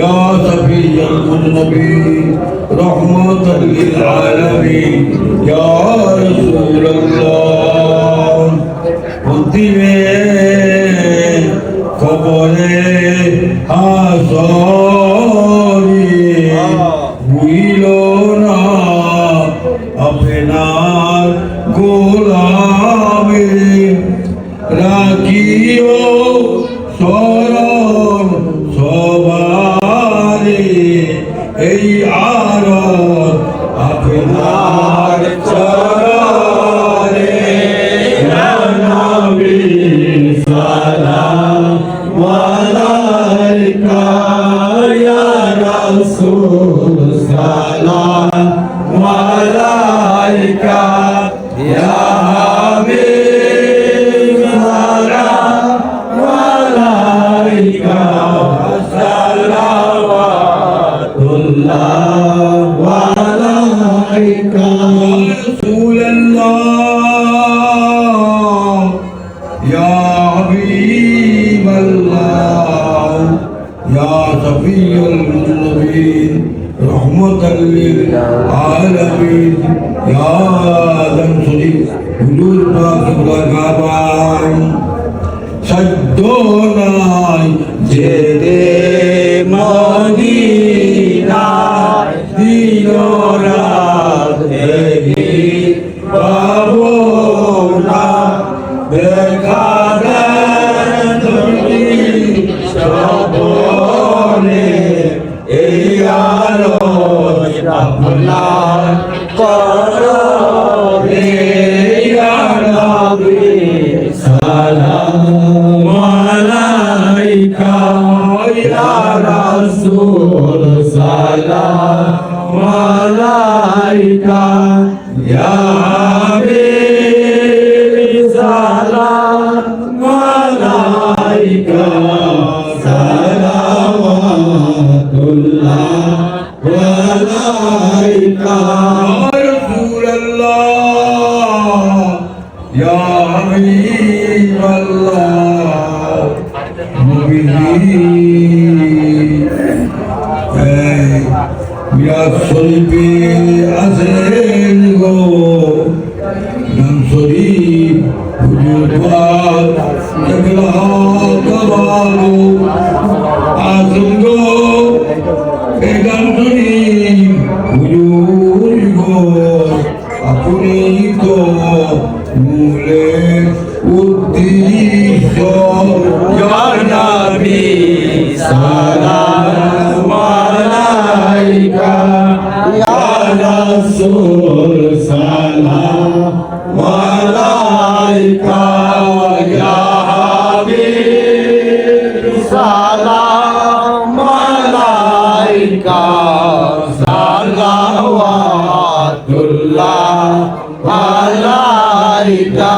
يا شفيع المذنبين رحمة للعالمين يا رسول الله অন্তিমে কবরে হাসরে ভুইল না আপনার গোলামে রাখিও স্মরণ সবারে এই আরত আপনার চরণে ইয়া নবী সালাম আলাইকা ইয়া রাসূল সালাম আলাইকা ইয়া হাবিব সালাম আলাইকা সালাওয়াতুল্লাহ আলাইকা রাসূলুল্লাহ ইয়া হাবিবাল্লাহ ইয়া শফিউল মুযনিবিন রহমাতাল লিল আলামিন ইয়া জামসুরি হুজুর পাক দরবার সদ্য নাই যেতে মদিনায় দিন রাত এই পাবো না দেখা দেন তুমি সবনে এই আলো আপনার করবে ইয়া নবী সালাম আলাইকা ইয়া রাসূল সালাম আলাইকা ইয়া হাবিব সালাম আলাইকা সালাওয়াতুল্লাহ আলাইকা ইয়া হাবিবাল্লাহ নবীজি মিরাজ শরীফে আছেন গো নাম শরীফ হুজুর পাক একলা কবালো আছেন গো এই গান শরীফ হুজুর গো আপনি তো মূলে উদ্দেশ্য ইয়া নবী সালাম আলাইকা ইয়া রাসূল সালাম আলাইকা ইয়া হাবিব সালাম আলাইকা সালাওয়াতুল্লাহ আলাইকা